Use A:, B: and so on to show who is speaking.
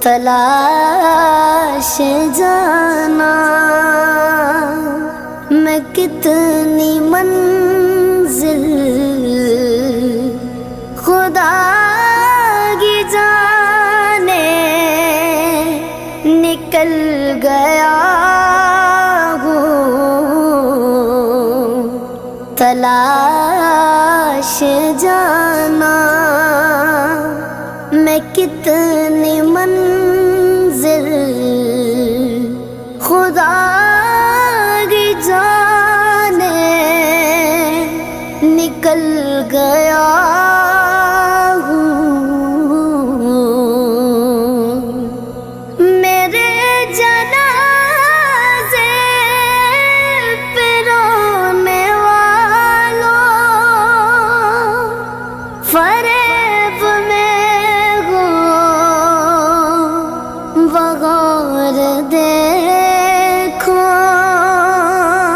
A: تلاش جانا میں کتنی منزل خدا کی جانے نکل گیا ہوں تلاش جانا میں کتنی منزل خدا کی جانے نکل گیا ہوں میرے جنازے پہ رونے والوں فریب میں وغور